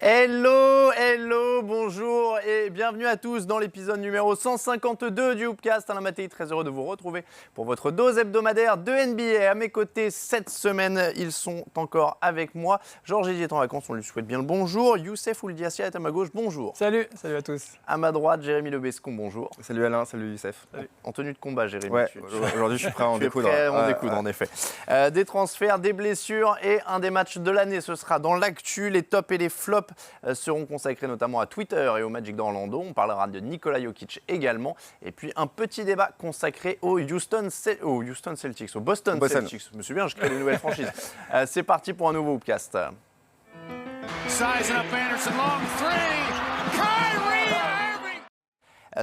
Hello, bonjour et bienvenue à tous dans l'épisode numéro 152 du Hoopcast. Alain Mattei, très heureux de vous retrouver pour votre dose hebdomadaire de NBA. À mes côtés cette semaine, ils sont encore avec moi. Georges Eddie est en vacances, on lui souhaite bien le bonjour. Youssef Ouldiassia est à ma gauche, bonjour. Salut à tous. À ma droite, Jérémy Lebescon, bonjour. Salut Alain, salut Youssef. Salut. En tenue de combat, Jérémy. Ouais, aujourd'hui je suis prêt à en découdre. En effet. Des transferts, des blessures et un des matchs de l'année, ce sera dans l'actu. Les tops et les flops seront consacrés notamment à Twitter et au Magic d'Orlando. On parlera de Nikola Jokic également. Et puis un petit débat consacré au Boston Celtics. Celtics. Je me souviens, je crée des nouvelles franchises. C'est parti pour un nouveau Hoopcast. Sizing up Anderson, long three. Kyrie Irving.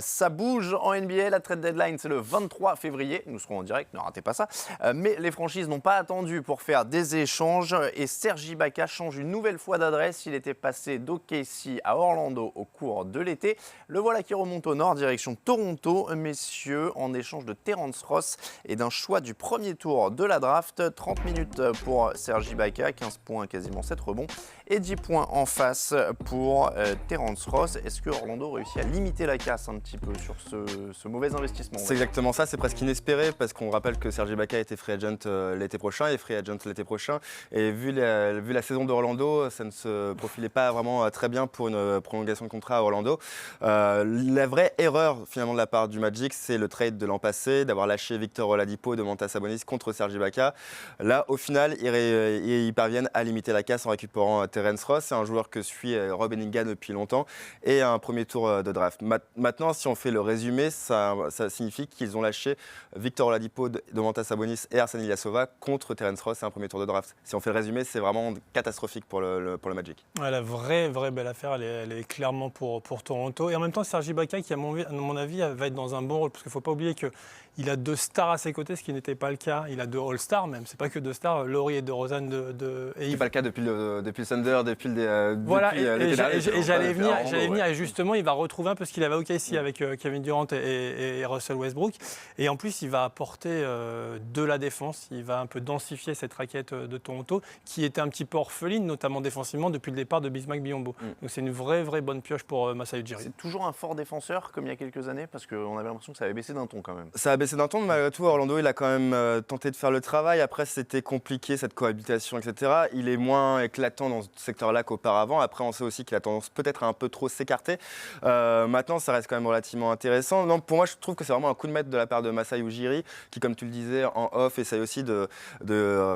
Ça bouge en NBA, la trade deadline c'est le 23 février, nous serons en direct, ne ratez pas ça. Mais les franchises n'ont pas attendu pour faire des échanges et Serge Ibaka change une nouvelle fois d'adresse. Il était passé d'OKC à Orlando au cours de l'été. Le voilà qui remonte au nord, direction Toronto, messieurs, en échange de Terrence Ross et d'un choix du premier tour de la draft. 30 minutes pour Serge Ibaka, 15 points, quasiment 7 rebonds et 10 points en face pour Terrence Ross. Est-ce que Orlando réussit à limiter la casse un petit peu sur ce mauvais investissement? C'est exactement ça, c'est presque inespéré parce qu'on rappelle que Serge Ibaka était free agent l'été prochain et free agent l'été prochain. Et vu la saison d'Orlando, ça ne se profilait pas vraiment très bien pour une prolongation de contrat à Orlando. La vraie erreur finalement de la part du Magic, c'est le trade de l'an passé, d'avoir lâché Victor Oladipo de Domantas Sabonis contre Serge Ibaka. Là, au final, ils parviennent à limiter la casse en récupérant Terrence Ross. C'est un joueur que suit Rob Pelinka depuis longtemps et un premier tour de draft. Maintenant, si on fait le résumé, ça signifie qu'ils ont lâché Victor Oladipo, Domantas Sabonis et Arsène Ilyasova contre Terrence Ross et un premier tour de draft. Si on fait le résumé, c'est vraiment catastrophique pour le Magic. Ouais, la vraie belle affaire, elle est clairement pour Toronto. Et en même temps, Serge Ibaka, qui à mon avis va être dans un bon rôle, parce qu'il ne faut pas oublier qu'il a 2 stars à ses côtés, ce qui n'était pas le cas. Il a 2 All-Stars même, c'est pas que 2 stars, Laurie et DeRozan C'est pas le cas depuis le Thunder, depuis voilà, et j'allais venir, et justement, il va retrouver un peu ce qu'il avait au OKC avec Kevin Durant et Russell Westbrook. Et en plus, il va apporter de la défense. Il va un peu densifier cette raquette de Toronto, qui était un petit peu orpheline, notamment défensivement, depuis le départ de Bismack Biyombo. Donc c'est une vraie bonne pioche pour Masai Ujiri. C'est toujours un fort défenseur, comme il y a quelques années, parce qu'on avait l'impression que ça avait baissé d'un ton quand même. Ça a baissé d'un ton, mais malgré tout, Orlando, il a quand même tenté de faire le travail. Après, c'était compliqué, cette cohabitation, etc. Il est moins éclatant dans ce secteur-là qu'auparavant. Après, on sait aussi qu'il a tendance peut-être à un peu trop s'écarter. Maintenant, ça reste quand même relativement intéressant. Non, pour moi, je trouve que c'est vraiment un coup de maître de la part de Masai Ujiri, qui, comme tu le disais, en off, essaye aussi de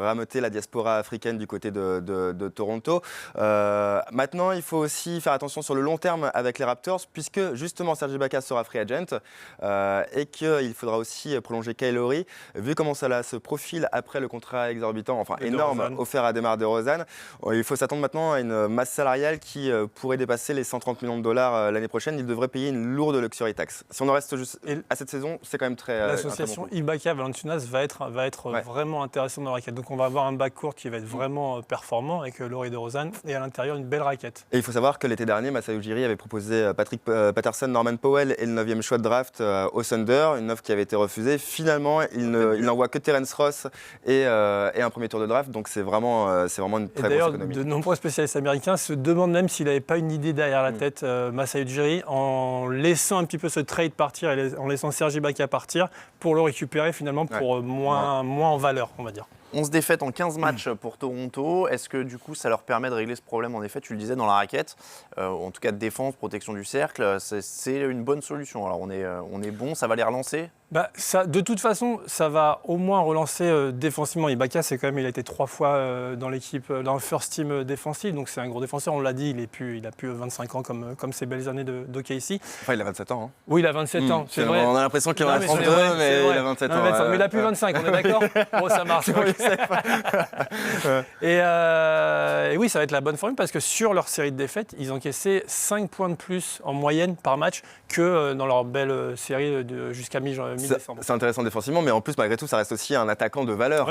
rameuter la diaspora africaine du côté de Toronto. Maintenant, il faut aussi faire attention sur le long terme avec les Raptors, puisque justement Serge Ibaka sera free agent et qu'il faudra aussi prolonger Kyle Lowry. Vu comment ça se profile après le contrat exorbitant, enfin énorme, offert à DeMar DeRozan, il faut s'attendre maintenant à une masse salariale qui pourrait dépasser les 130 millions de dollars l'année prochaine. Il devrait payer une lourde luxury tax. Si on en reste juste à cette saison, c'est quand même très... L'association Ibaka-Valanciunas va être vraiment intéressante dans la raquette. Donc on va avoir un backcourt qui va être vraiment performant avec Laurie DeRozan et à l'intérieur une belle raquette. Et il faut savoir que l'été dernier, Masai Ujiri avait proposé Patrick Patterson, Norman Powell et le 9e choix de draft au Thunder, une offre qui avait été refusée. Finalement, il n'envoie que Terrence Ross et un premier tour de draft. Donc c'est vraiment une très grosse économie. De nombreux spécialistes américains se demandent même s'il n'avait pas une idée derrière la tête, Masai Ujiri, en laissant un petit peu ce trade partir et en laissant Serge Ibaka partir pour le récupérer finalement pour moins en valeur, on va dire. 11 défaites en 15 matchs pour Toronto. Est-ce que du coup ça leur permet de régler ce problème? En effet, tu le disais dans la raquette, en tout cas de défense, protection du cercle, c'est une bonne solution. Alors on est bon, ça va les relancer? De toute façon, ça va au moins relancer défensivement. Ibaka, il a été 3 fois dans l'équipe, dans le first team défensif, donc c'est un gros défenseur. On l'a dit, il a plus 25 ans comme ses belles années d'OKC. Enfin, il a 27 ans. Hein. Oui, il a 27 ans, c'est vrai. On a l'impression qu'il en a 32, mais il a 27 ans. Mais il a plus 25, on est d'accord? Bon, ça marche. Et oui, ça va être la bonne formule parce que sur leur série de défaites, ils ont encaissé 5 points de plus en moyenne par match que dans leur belle série jusqu'à mi-décembre. C'est intéressant défensivement, mais en plus, malgré tout, ça reste aussi un attaquant de valeur,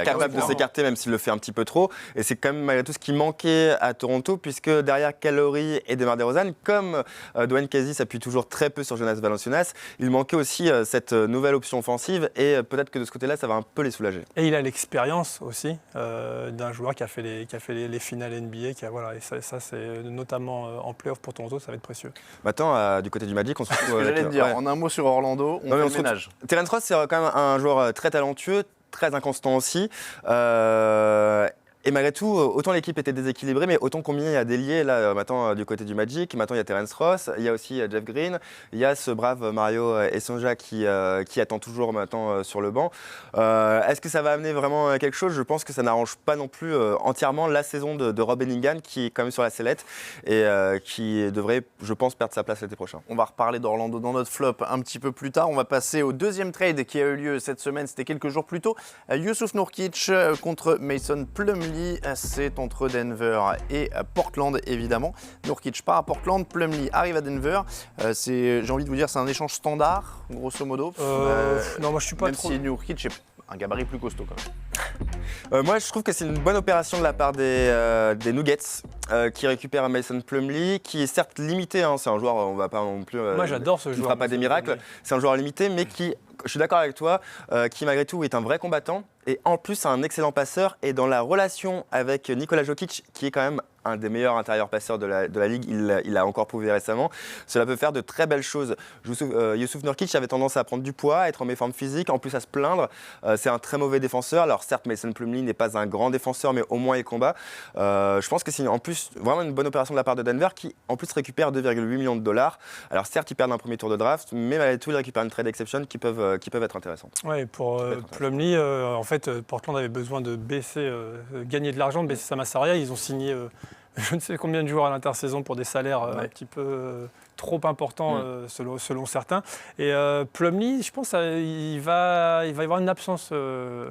capable de s'écarter même s'il le fait un petit peu trop. Et c'est quand même malgré tout ce qui manquait à Toronto, puisque derrière Kyle Lowry et DeMar DeRozan, comme Dwayne Casey s'appuie toujours très peu sur Jonas Valanciunas, il manquait aussi cette nouvelle option offensive et peut-être que de ce côté-là, ça va un peu les soulager. Et il a l'expérience aussi d'un joueur qui a fait les finales NBA. Voilà, et ça c'est notamment en playoff pour Toronto, ça va être précieux. Maintenant, du côté du Magic, on se retrouve. J'allais te dire, en un mot sur Orlando, on fait le ménage. Terence Ross, c'est quand même un joueur très talentueux, très inconstant aussi. Et malgré tout, autant l'équipe était déséquilibrée, mais autant combien il y a d'ailiers là maintenant du côté du Magic. Maintenant il y a Terence Ross, il y a aussi Jeff Green, il y a ce brave Mario Essonja qui attend toujours maintenant sur le banc. Est-ce que ça va amener vraiment quelque chose? Je pense que ça n'arrange pas non plus entièrement la saison de Rob Hennigan qui est quand même sur la sellette et qui devrait, je pense, perdre sa place l'été prochain. On va reparler d'Orlando dans notre flop un petit peu plus tard. On va passer au deuxième trade qui a eu lieu cette semaine, c'était quelques jours plus tôt. Jusuf Nurkic contre Mason Plumlee. C'est entre Denver et Portland évidemment. Nurkic part à Portland, Plumlee arrive à Denver. J'ai envie de vous dire, c'est un échange standard, grosso modo. Non, moi je suis pas même trop. si Nurkic est un gabarit plus costaud quand même. Moi, je trouve que c'est une bonne opération de la part des Nuggets qui récupèrent Mason Plumlee, qui est certes limité. Hein, c'est un joueur, on va pas non plus. Moi, j'adore ce joueur. joueur. Il ne fera pas des miracles. C'est un joueur limité, mais qui, je suis d'accord avec toi, qui malgré tout est un vrai combattant et en plus un excellent passeur. Et dans la relation avec Nikola Jokic, qui est quand même un des meilleurs intérieurs passeurs de la ligue, il a encore prouvé récemment. Cela peut faire de très belles choses. Jusuf Nurkic avait tendance à prendre du poids, à être en méforme physique, en plus à se plaindre. C'est un très mauvais défenseur. Alors certes, Mason Plumlee n'est pas un grand défenseur, mais au moins il combat. Je pense que c'est en plus vraiment une bonne opération de la part de Denver, qui en plus récupère 2,8 millions de dollars. Alors certes, ils perdent un premier tour de draft, mais malgré tout, ils récupèrent une trade exception qui peuvent être intéressantes. Ouais, pour Plumlee, en fait, Portland avait besoin de gagner de l'argent, de baisser sa masse salariale. Ils ont signé je ne sais combien de joueurs à l'intersaison pour des salaires un petit peu trop importants selon certains. Et Plumlee, je pense qu'il va y avoir une absence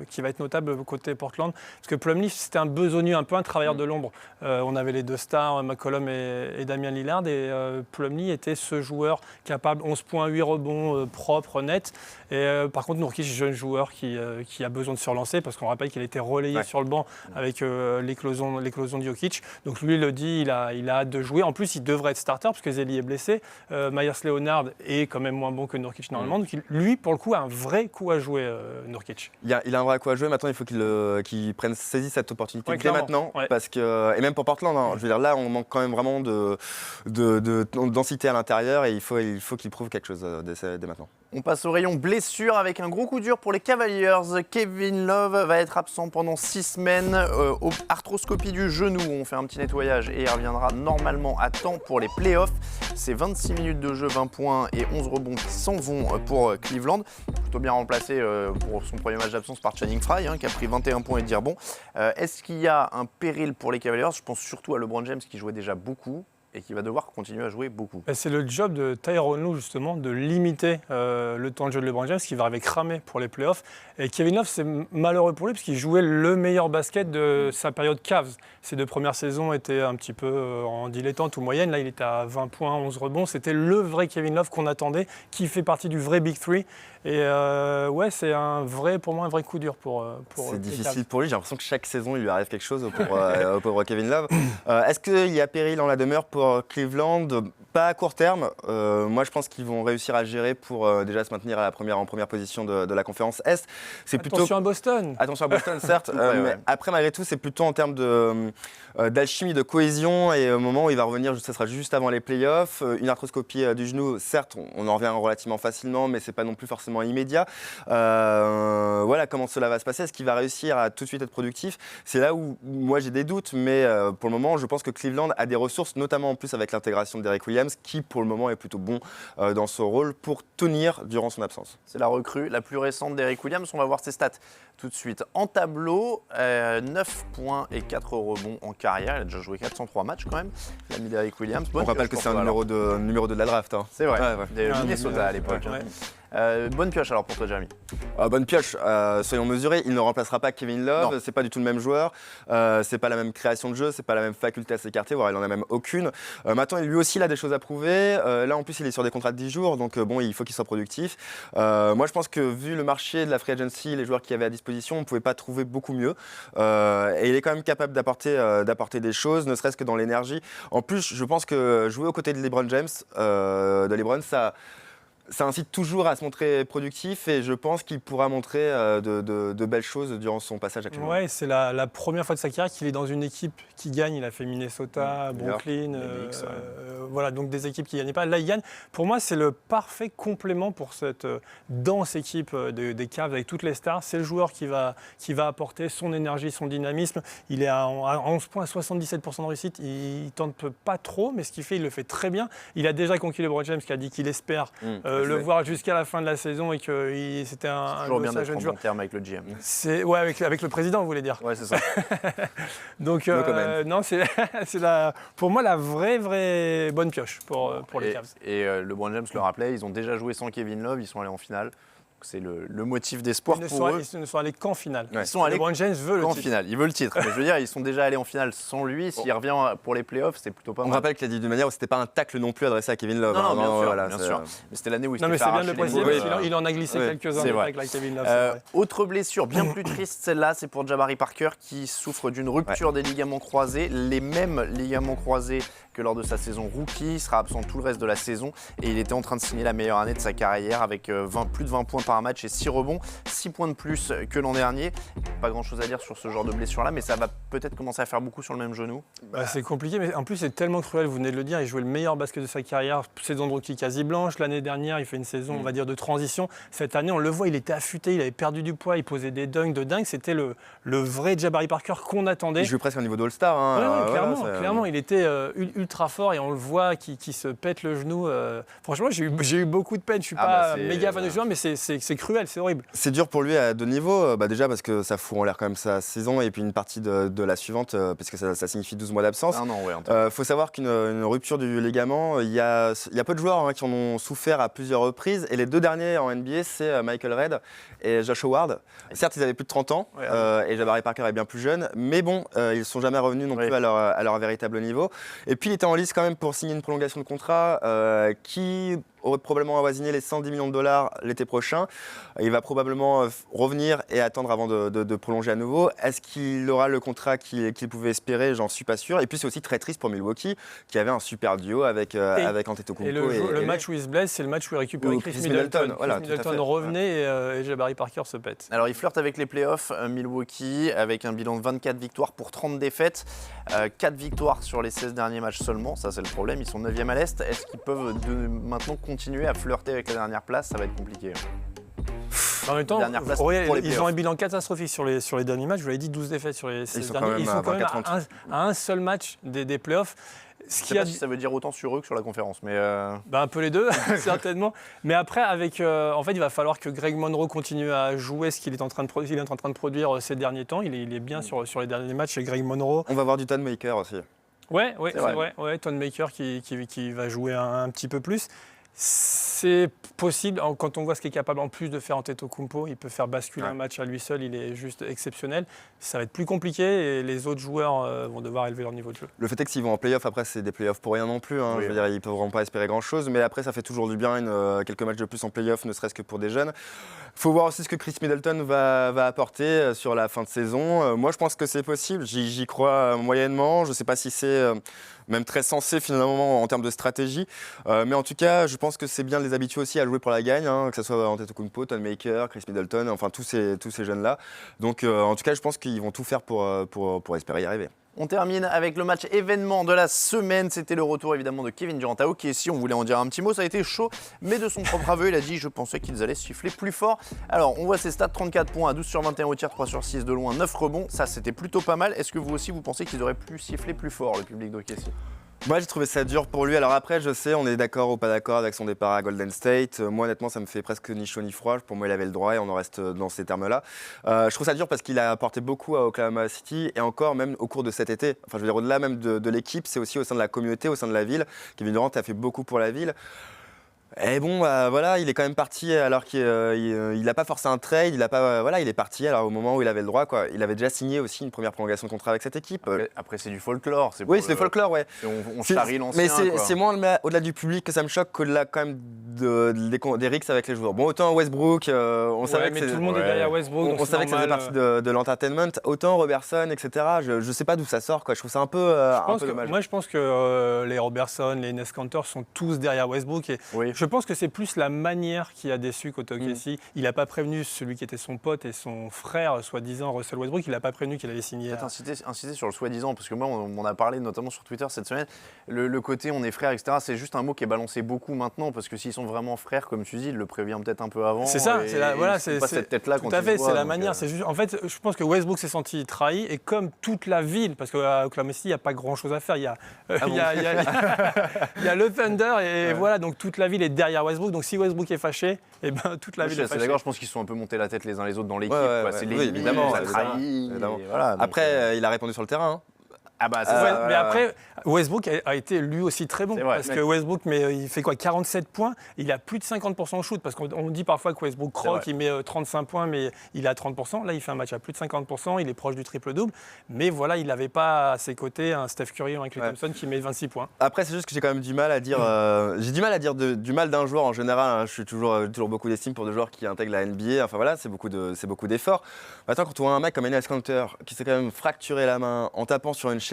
qui va être notable côté Portland. Parce que Plumlee, c'était un besogneux, un peu un travailleur de l'ombre. On avait les deux stars, McCollum et Damian Lillard. Et Plumlee était ce joueur capable, 11 points, 8 rebonds, propre, net. Et par contre, Nurkic, jeune joueur qui a besoin de se relancer, parce qu'on rappelle qu'il a été relayé sur le banc avec l'éclosion de Jokic. Donc lui, il le dit, il a hâte de jouer. En plus, il devrait être starter, parce que Zeli est blessé. Myers Leonard est quand même moins bon que Nurkic normalement. Donc lui, pour le coup, a un vrai coup à jouer, Nurkic. Il a un vrai coup à jouer. Maintenant, il faut qu'il saisisse cette opportunité dès maintenant. Ouais. Parce que, et même pour Portland, hein, je veux dire, là, on manque quand même vraiment de densité à l'intérieur et il faut qu'il prouve quelque chose dès maintenant. On passe au rayon blessure avec un gros coup dur pour les Cavaliers. Kevin Love va être absent pendant 6 semaines. Arthroscopie du genou, on fait un petit nettoyage et il reviendra normalement à temps pour les playoffs. C'est 26 minutes de jeu, 20 points et 11 rebonds qui s'en vont pour Cleveland. Plutôt bien remplacé pour son premier match d'absence par Channing Frye, qui a pris 21 points et dire bon. Est-ce qu'il y a un péril pour les Cavaliers? Je pense surtout à LeBron James qui jouait déjà beaucoup et qui va devoir continuer à jouer beaucoup. C'est le job de Tyronn Lue, justement, de limiter le temps de jeu de LeBron James, qui va arriver cramé pour les playoffs. Et Kevin Love, c'est malheureux pour lui, parce qu'il jouait le meilleur basket de sa période Cavs. Ses 2 premières saisons étaient un petit peu en dilettante ou moyenne. Là, il était à 20 points, 11 rebonds. C'était le vrai Kevin Love qu'on attendait, qui fait partie du vrai Big Three. Et c'est pour moi un vrai coup dur pour c'est difficile pour lui. J'ai l'impression que chaque saison, il lui arrive quelque chose au pauvre Kevin Love. Est-ce qu'il y a péril en la demeure pour Cleveland? Pas à court terme. Moi, je pense qu'ils vont réussir à gérer pour déjà se maintenir en première position de la conférence Est. Attention à Boston. Attention à Boston, certes. Mais après, malgré tout, c'est plutôt en termes d'alchimie, de cohésion. Et au moment où il va revenir, ça sera juste avant les playoffs. Une arthroscopie du genou, certes, on en revient relativement facilement, mais c'est pas non plus forcément immédiat. Voilà comment cela va se passer. Est-ce qu'il va réussir à tout de suite être productif? C'est là où moi j'ai des doutes, mais pour le moment, je pense que Cleveland a des ressources, notamment en plus avec l'intégration de Derrick Williams, qui pour le moment est plutôt bon dans ce rôle pour tenir durant son absence. C'est la recrue la plus récente d'Eric Williams. On va voir ses stats tout de suite. En tableau, 9 points et 4 rebonds en carrière. Il a déjà joué 403 matchs quand même, l'ami d'Eric Williams. On rappelle que c'est un numéro 2 de la draft. Hein. C'est vrai, ouais. des Minnesota à l'époque. Bonne pioche alors pour toi, Jeremy. Bonne pioche, soyons mesurés, il ne remplacera pas Kevin Love, c'est pas du tout le même joueur, c'est pas la même création de jeu, c'est pas la même faculté à s'écarter, voire il en a même aucune. Maintenant, lui aussi, il a des choses à prouver. Là, en plus, il est sur des contrats de 10 jours, donc il faut qu'il soit productif. Moi, je pense que vu le marché de la free agency, les joueurs qu'il y avait à disposition, on ne pouvait pas trouver beaucoup mieux. Et il est quand même capable d'apporter des choses, ne serait-ce que dans l'énergie. En plus, je pense que jouer aux côtés de LeBron James, ça ça incite toujours à se montrer productif et je pense qu'il pourra montrer de belles choses durant son passage à Cleveland. Ouais, c'est la première fois de sa carrière qu'il est dans une équipe qui gagne. Il a fait Minnesota, Brooklyn, voilà, donc des équipes qui ne gagnaient pas. Là, il gagne. Pour moi, c'est le parfait complément pour cette dense équipe des Cavs avec toutes les stars. C'est le joueur qui va apporter son énergie, son dynamisme. Il est à 11 points, à 77% de réussite. Il ne tente pas trop, mais ce qu'il fait, il le fait très bien. Il a déjà conquis LeBron James qui a dit qu'il espère le voir jusqu'à la fin de la saison et que c'était un toujours bien d'être jeune en joueur. bon terme avec le GM. Ouais, avec le président, vous voulez dire. Ouais, c'est ça. Donc, non, c'est pour moi la vraie bonne pioche pour les Cavs. Et LeBron James le rappelait, ils ont déjà joué sans Kevin Love, ils sont allés en finale. C'est le motif d'espoir pour eux. Ils ne sont allés qu'en finale. Ouais. Ils sont allés LeBron James veut le titre. finale. Il veut le titre. Mais je veux dire, ils sont déjà allés en finale sans lui. S'il revient pour les playoffs, c'est plutôt pas mal. On rappelle qu'il a dit d'une manière où c'était pas un tacle non plus adressé à Kevin Love. Non, bien sûr. Mais c'était l'année où il s'était fait c'est bien de le préciser parce arracher qu'il en a glissé quelques-uns avec la Kevin Love. Autre blessure bien plus triste, celle-là, c'est pour Jabari Parker qui souffre d'une rupture des ligaments croisés. Les mêmes ligaments croisés que lors de sa saison rookie. Il sera absent tout le reste de la saison et il était en train de signer la meilleure année de sa carrière avec plus de 20 points par match et 6 rebonds, 6 points de plus que l'an dernier. Pas grand-chose à dire sur ce genre de blessure-là, mais ça va peut-être commencer à faire beaucoup sur le même genou. C'est compliqué, mais en plus c'est tellement cruel, vous venez de le dire, il jouait le meilleur basket de sa carrière, saison de rookie quasi blanche. L'année dernière, il fait une saison, on va dire, de transition. Cette année, on le voit, il était affûté, il avait perdu du poids, il posait des dunks de dingue. C'était le vrai Jabari Parker qu'on attendait. Il jouait presque au niveau d'All-Star. Clairement, il était ultra fort et on le voit qui se pète le genou. Franchement, j'ai eu beaucoup de peine. Je suis pas méga fan de joueur, mais c'est cruel, c'est horrible. C'est dur pour lui à deux niveaux. Déjà parce que ça fout en l'air quand même sa saison et puis une partie de la suivante parce que ça signifie 12 mois d'absence. Faut savoir qu'une rupture du ligament, il y a peu de joueurs qui en ont souffert à plusieurs reprises et les deux derniers en NBA, c'est Michael Redd et Josh Howard. Certes, ils avaient plus de 30 ans et Jabari Parker est bien plus jeune, mais bon, ils ne sont jamais revenus non plus à leur véritable niveau. Et puis, il était en lice quand même pour signer une prolongation de contrat qui aurait probablement avoisiné les 110 millions de dollars l'été prochain. Il va probablement revenir et attendre avant de prolonger à nouveau. Est-ce qu'il aura le contrat qu'il pouvait espérer? J'en suis pas sûr. Et puis c'est aussi très triste pour Milwaukee, qui avait un super duo avec Antetokounmpo. Et le match où il se blesse, c'est le match où il récupère Chris Middleton. Voilà, Chris Middleton revenait et Jabari Parker se pète. Alors il flirte avec les playoffs, Milwaukee, avec un bilan de 24 victoires pour 30 défaites. 4 victoires sur les 16 derniers matchs seulement, ça c'est le problème. Ils sont 9e à l'Est. Est-ce qu'ils peuvent maintenant continuer à flirter avec la dernière place? Ça va être compliqué. En même temps, ils ont un bilan catastrophique sur les derniers matchs. Je vous l'avais dit, 12 défaites sur les 16 derniers. Ils sont quand même à un seul match des playoffs. Je ne sais pas si ça veut dire autant sur eux que sur la conférence, mais un peu les deux, certainement. Mais après, en fait, il va falloir que Greg Monroe continue à jouer ce qu'il est en train de produire ces derniers temps. Il est bien sur les derniers matchs chez Greg Monroe. On va voir du Thon Maker aussi. Ouais, c'est vrai. Thon Maker qui va jouer un petit peu plus. C'est possible, quand on voit ce qu'il est capable en plus de faire Antetokounmpo, il peut faire basculer un match à lui seul, il est juste exceptionnel. Ça va être plus compliqué et les autres joueurs vont devoir élever leur niveau de jeu. Le fait est que s'ils vont en play-off, après c'est des play-offs pour rien non plus. Je veux dire, ils ne pourront pas espérer grand-chose, mais après ça fait toujours du bien, quelques matchs de plus en play-off, ne serait-ce que pour des jeunes. Il faut voir aussi ce que Chris Middleton va apporter sur la fin de saison. Moi je pense que c'est possible, j'y crois moyennement, je ne sais pas si c'est même très sensé finalement en termes de stratégie. Mais en tout cas, je pense que c'est bien de les habituer aussi à jouer pour la gagne, que ce soit Antetokounmpo, Thon Maker, Chris Middleton, enfin tous ces jeunes-là. Donc en tout cas, je pense qu'ils vont tout faire pour espérer y arriver. On termine avec le match événement de la semaine. C'était le retour évidemment de Kevin Durant à OKC. On voulait en dire un petit mot, ça a été chaud, mais de son propre aveu, il a dit « Je pensais qu'ils allaient siffler plus fort ». Alors, on voit ses stats, 34 points à 12 sur 21 au tir, 3 sur 6 de loin, 9 rebonds. Ça, c'était plutôt pas mal. Est-ce que vous aussi, vous pensez qu'ils auraient pu siffler plus fort, le public d'OKC ? Moi, j'ai trouvé ça dur pour lui. Alors après, je sais, on est d'accord ou pas d'accord avec son départ à Golden State. Moi, honnêtement, ça me fait presque ni chaud ni froid. Pour moi, il avait le droit et on en reste dans ces termes-là. Je trouve ça dur parce qu'il a apporté beaucoup à Oklahoma City et encore même au cours de cet été. Enfin, je veux dire, au-delà même de l'équipe, c'est aussi au sein de la communauté, au sein de la ville. Kevin Durant a fait beaucoup pour la ville. Et bon, voilà, il est quand même parti alors qu'il n'a pas forcé un trade, il est parti alors au moment où il avait le droit, quoi. Il avait déjà signé aussi une première prolongation de contrat avec cette équipe. Après c'est du folklore. Oui, c'est du folklore, ouais. On charrie l'ancien. Mais c'est moins au-delà du public que ça me choque qu'au-delà quand même des rixes avec les joueurs. Bon, autant Westbrook, on savait que tout le monde est derrière Westbrook. On savait que ça faisait partie de l'entertainment. Autant Robertson, etc. Je sais pas d'où ça sort, quoi. Je trouve ça un peu dommage. Moi, je pense que les Robertson, les Enes Kanter sont tous derrière Westbrook et Je pense que c'est plus la manière qui a déçu côté OKC. Il n'a pas prévenu celui qui était son pote et son frère, soi-disant Russell Westbrook, il n'a pas prévenu qu'il avait signé. Peut-être insister sur le soi-disant, parce que moi, on m'en a parlé notamment sur Twitter cette semaine. Le côté on est frères, etc., c'est juste un mot qui est balancé beaucoup maintenant, parce que s'ils sont vraiment frères, comme tu dis, il le prévient peut-être un peu avant. C'est ça, c'est pas cette tête-là quand tout à tu fait, le vois, c'est la donc, manière. C'est juste, en fait, je pense que Westbrook s'est senti trahi, et comme toute la ville, parce qu'à Oklahoma City, il n'y a pas grand-chose à faire. Il y a le Thunder, et voilà, donc toute la ville est derrière Westbrook. Donc si Westbrook est fâché, et ben toute la ville est fâchée. D'accord, je pense qu'ils se sont un peu montés la tête les uns les autres dans l'équipe. C'est évidemment. Évidemment. Voilà, Après, il a répondu sur le terrain. Hein. Ah bah, c'est ça. Mais après, Westbrook a été lui aussi très bon. Vrai, parce que Westbrook, il fait quoi, 47 points, il a plus de 50% au shoot. Parce qu'on dit parfois que Westbrook croque, il met 35 points, mais il a 30%. Là, il fait un match à plus de 50%, il est proche du triple-double. Mais voilà, il n'avait pas à ses côtés un Steph Curry ou un Klay Thompson qui met 26 points. Après, c'est juste que j'ai quand même du mal à dire. J'ai du mal à dire du mal d'un joueur en général. Hein. Je suis toujours beaucoup d'estime pour des joueurs qui intègrent la NBA. Enfin voilà, c'est beaucoup d'efforts. Maintenant, quand on voit un mec comme Enes Kanter qui s'est quand même fracturé la main en tapant sur une chaise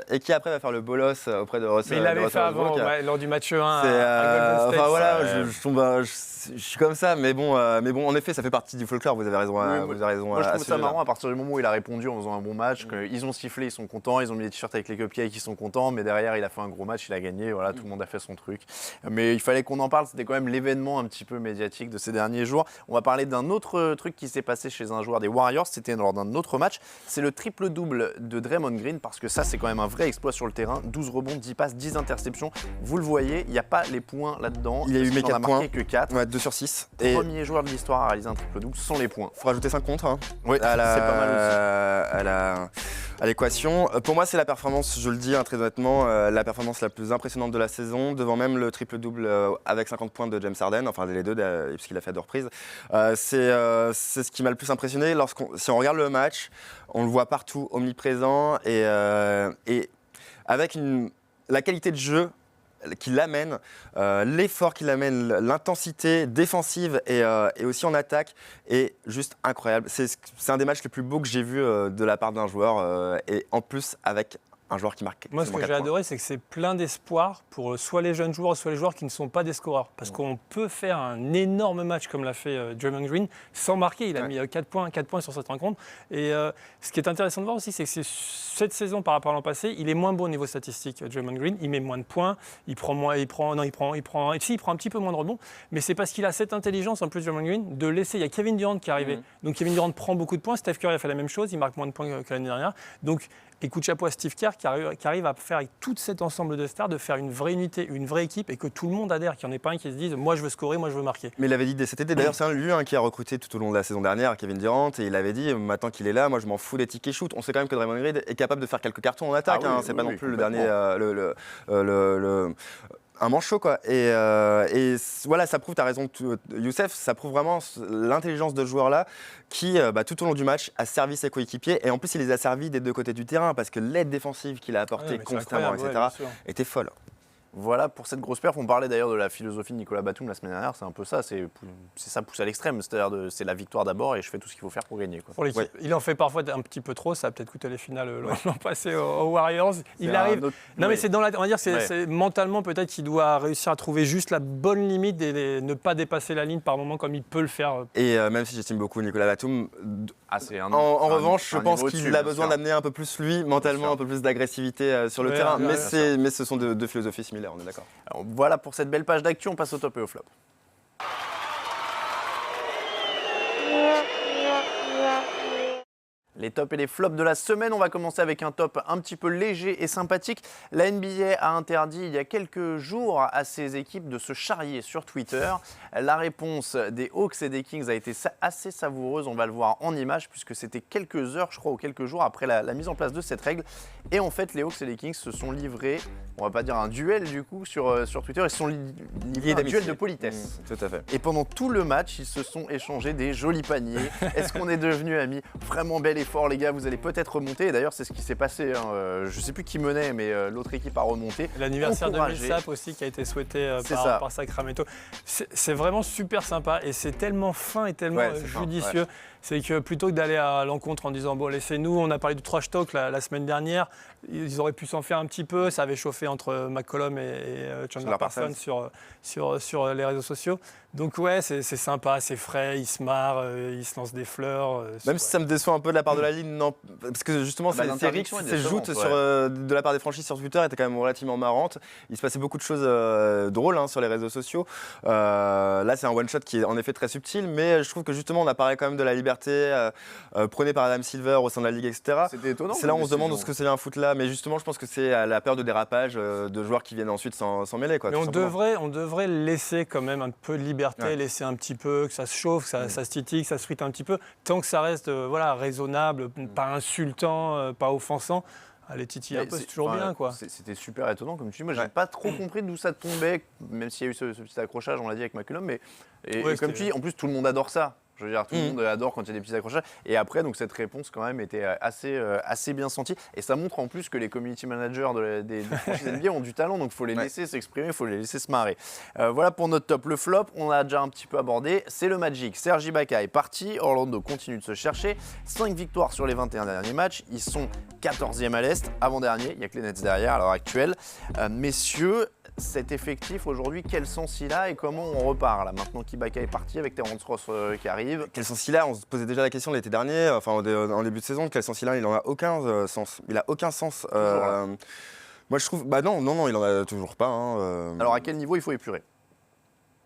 et qui après va faire le bolos auprès de Russell. Mais il l'avait fait avant, lors du match 1 à Golden State. Enfin voilà, je suis comme ça, mais bon, en effet, ça fait partie du folklore. Vous avez raison. Vous avez raison. Moi, je trouve ça marrant à partir du moment où il a répondu en faisant un bon match. Ils ont sifflé, ils sont contents. Ils ont mis des t-shirts avec les cupcakes, ils sont contents. Mais derrière, il a fait un gros match, il a gagné. Voilà, tout le monde a fait son truc. Mais il fallait qu'on en parle. C'était quand même l'événement un petit peu médiatique de ces derniers jours. On va parler d'un autre truc qui s'est passé chez un joueur des Warriors. C'était lors d'un autre match. C'est le triple-double de Draymond Green, parce que ça, c'est quand même un vrai exploit sur le terrain. 12 rebonds, 10 passes, 10 interceptions. Vous le voyez, il n'y a pas les points là-dedans. Il a eu mes 4 points. Que 4. Ouais, 2 sur 6. Premier joueur de l'histoire à réaliser un triple-double sans les points. Il faut rajouter 5 contre. Hein, oui, c'est pas mal aussi. À l'équation. Pour moi, c'est la performance, je le dis très honnêtement, la performance la plus impressionnante de la saison, devant même le triple-double avec 50 points de James Harden, enfin les deux, puisqu'il a fait 2 reprises. C'est ce qui m'a le plus impressionné. Si on regarde le match, on le voit partout, omniprésent, et avec la qualité de jeu qu'il amène, l'effort qu'il amène, l'intensité défensive et aussi en attaque est juste incroyable. C'est un des matchs les plus beaux que j'ai vu de la part d'un joueur et en plus avec un joueur qui marque. Moi, ce que j'ai adoré, c'est que c'est plein d'espoir pour soit les jeunes joueurs, soit les joueurs qui ne sont pas des scoreurs. Parce qu'on peut faire un énorme match comme l'a fait Draymond Green sans marquer. Il a mis 4 points sur cette rencontre. Et ce qui est intéressant de voir aussi, c'est que cette saison, par rapport à l'an passé, il est moins bon au niveau statistique, Draymond Green. Il met moins de points, il prend un petit peu moins de rebonds. Mais c'est parce qu'il a cette intelligence, en plus, Draymond Green, de laisser. Il y a Kevin Durant qui est arrivé. Donc Kevin Durant prend beaucoup de points. Steph Curry a fait la même chose. Il marque moins de points que l'année dernière. Donc, et coup de chapeau à Steve Kerr qui arrive à faire avec tout cet ensemble de stars, de faire une vraie unité, une vraie équipe et que tout le monde adhère, qu'il n'y en ait pas un qui se dise moi je veux scorer, moi je veux marquer. Mais il avait dit dès cet été, d'ailleurs c'est lui qui a recruté tout au long de la saison dernière Kevin Durant et il avait dit maintenant qu'il est là, moi je m'en fous des tickets shoot. On sait quand même que Draymond Green est capable de faire quelques cartons en attaque, c'est pas non plus le dernier un manchot quoi. Et voilà, ça prouve, tu as raison Youssef, ça prouve vraiment l'intelligence de ce joueur-là qui tout au long du match a servi ses coéquipiers et en plus il les a servis des deux côtés du terrain parce que l'aide défensive qu'il a apportée constamment, etc. était folle. Voilà pour cette grosse perf. On parlait d'ailleurs de la philosophie de Nicolas Batum la semaine dernière. C'est un peu ça, c'est ça pousse à l'extrême. C'est-à-dire c'est la victoire d'abord et je fais tout ce qu'il faut faire pour gagner. Quoi. Pour l'équipe. Il en fait parfois un petit peu trop. Ça a peut-être coûté les finales l'an passé aux Warriors. Il arrive. Mais c'est dans la. On va dire, c'est mentalement peut-être qu'il doit réussir à trouver juste la bonne limite et ne pas dépasser la ligne par moment comme il peut le faire. Et même si j'estime beaucoup Nicolas Batum, en revanche, je pense qu'il a besoin d'amener un peu plus lui mentalement, un peu plus d'agressivité sur le terrain. Mais ce sont deux philosophies similaires. On est d'accord. Alors, voilà pour cette belle page d'actu, on passe au top et au flop. Les tops et les flops de la semaine, on va commencer avec un top un petit peu léger et sympathique. La NBA a interdit il y a quelques jours à ses équipes de se charrier sur Twitter. La réponse des Hawks et des Kings a été assez savoureuse, on va le voir en images, puisque c'était quelques heures, je crois, ou quelques jours après la mise en place de cette règle. Et en fait, les Hawks et les Kings se sont livrés, on va pas dire un duel du coup sur Twitter, ils se sont livrés un duel de politesse. Tout à fait. Et pendant tout le match, ils se sont échangés des jolis paniers. Est-ce qu'on est devenus amis? Vraiment bel effort les gars, vous allez peut-être remonter. Et d'ailleurs, c'est ce qui s'est passé. Je ne sais plus qui menait, mais l'autre équipe a remonté. L'anniversaire de Millsap aussi qui a été souhaité par Sacramento. C'est vraiment super sympa et c'est tellement fin et tellement judicieux. c'est que plutôt que d'aller à l'encontre en disant bon laissez-nous, on a parlé du trash talk la semaine dernière, ils auraient pu s'en faire un petit peu, ça avait chauffé entre McCollum et Chandler Parsons sur les réseaux sociaux. Donc ouais, c'est sympa, c'est frais, ils se marrent, ils se lancent des fleurs. Même si ça me déçoit un peu de la part de la Ligue, non, parce que justement ces joutes de la part des franchises sur Twitter étaient quand même relativement marrantes. Il se passait beaucoup de choses drôles sur les réseaux sociaux. Là c'est un one-shot qui est en effet très subtil, mais je trouve que justement on a parlé quand même de la liberté prônée par Adam Silver au sein de la Ligue, etc. C'était étonnant. C'est là où on se demande ce que ça vient foutre là, mais justement je pense que c'est à la peur de dérapage de joueurs qui viennent ensuite s'en mêler. Mais on devrait laisser quand même un peu de liberté, laisser un petit peu, que ça se chauffe, que ça se titille, que ça se frite un petit peu, tant que ça reste raisonnable, pas insultant, pas offensant. Les titiller un peu, c'est toujours bien, quoi. C'était super étonnant, comme tu dis. Moi, j'ai pas trop compris d'où ça tombait, même s'il y a eu ce petit accrochage, on l'a dit avec McCollum. Mais et comme tu dis, en plus, tout le monde adore ça. Je veux dire, tout le monde adore quand il y a des petits accrochages. Et après, donc, cette réponse, quand même, était assez bien sentie. Et ça montre en plus que les community managers des franchises NBA ont du talent. Donc, il faut les laisser s'exprimer, il faut les laisser se marrer. Voilà pour notre top. Le flop, on a déjà un petit peu abordé. C'est le Magic. Serge Ibaka est parti. Orlando continue de se chercher. 5 victoires sur les 21 derniers matchs. Ils sont 14e à l'Est. Avant-dernier, il n'y a que les Nets derrière à l'heure actuelle. Messieurs, cet effectif aujourd'hui, quel sens il a et comment on repart là maintenant qu'Ibaka est parti avec Terrence Ross qui arrive? Quel sens il a? On se posait déjà la question l'été dernier, enfin en début de saison, quel sens il a? Il n'en a aucun sens. Il a aucun sens. Moi je trouve, non, il en a toujours pas. Alors à quel niveau il faut épurer?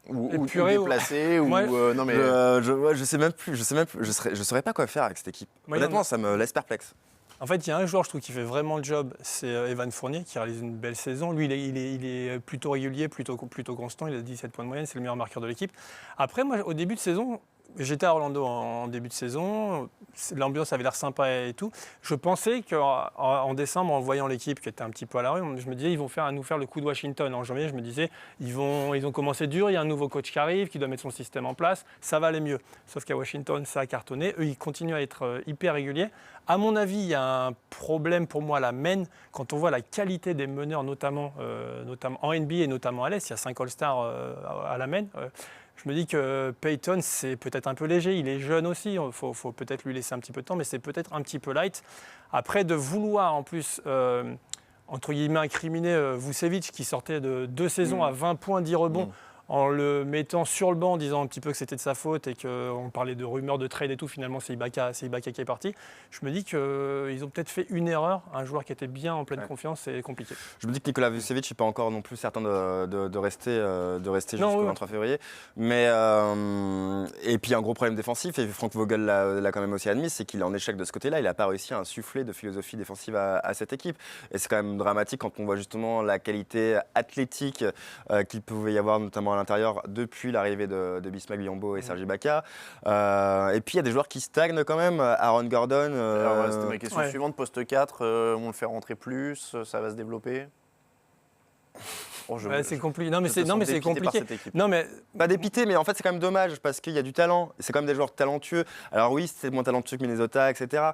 Ou déplacer non mais je sais même plus, je saurais pas quoi faire avec cette équipe. Honnêtement, ça me laisse perplexe. En fait, il y a un joueur, je trouve, qui fait vraiment le job, c'est Evan Fournier, qui réalise une belle saison. Lui, il est plutôt régulier, plutôt constant. Il a 17 points de moyenne, c'est le meilleur marqueur de l'équipe. Après, moi, au début de saison, j'étais à Orlando en début de saison. L'ambiance avait l'air sympa et tout. Je pensais qu'en décembre, en voyant l'équipe qui était un petit peu à la rue, je me disais ils vont nous faire le coup de Washington. En janvier, je me disais ils ont commencé dur. Il y a un nouveau coach qui arrive, qui doit mettre son système en place. Ça va aller mieux. Sauf qu'à Washington, ça a cartonné. Eux, ils continuent à être hyper réguliers. À mon avis, il y a un problème pour moi à la main. Quand on voit la qualité des meneurs, notamment en NBA et notamment à l'Est, il y a 5 All-Stars à la main. Je me dis que Payton, c'est peut-être un peu léger. Il est jeune aussi. Il faut peut-être lui laisser un petit peu de temps, mais c'est peut-être un petit peu light. Après, de vouloir en plus, entre guillemets, incriminer Vucevic, qui sortait de 2 saisons à 20 points, 10 rebonds, en le mettant sur le banc, en disant un petit peu que c'était de sa faute et qu'on parlait de rumeurs de trade et tout, finalement c'est Ibaka qui est parti. Je me dis qu'ils ont peut-être fait une erreur. Un joueur qui était bien en pleine confiance, c'est compliqué. Je me dis que Nikola Vucevic n'est pas encore non plus certain de rester jusqu'au 23 février. Mais, et puis un gros problème défensif, et Frank Vogel l'a quand même aussi admis, c'est qu'il est en échec de ce côté-là. Il n'a pas réussi à insuffler de philosophie défensive à cette équipe. Et c'est quand même dramatique quand on voit justement la qualité athlétique qu'il pouvait y avoir notamment à l'intérieur depuis l'arrivée de Bismack Biyombo et Serge Ibaka. Et puis il y a des joueurs qui stagnent quand même. Aaron Gordon. C'était ma question suivante. Poste 4, on le fait rentrer plus, ça va se développer. C'est compliqué. Non mais c'est compliqué. Non mais pas dépité, mais en fait c'est quand même dommage parce qu'il y a du talent. C'est quand même des joueurs talentueux. Alors oui, c'est moins talentueux que Minnesota, etc.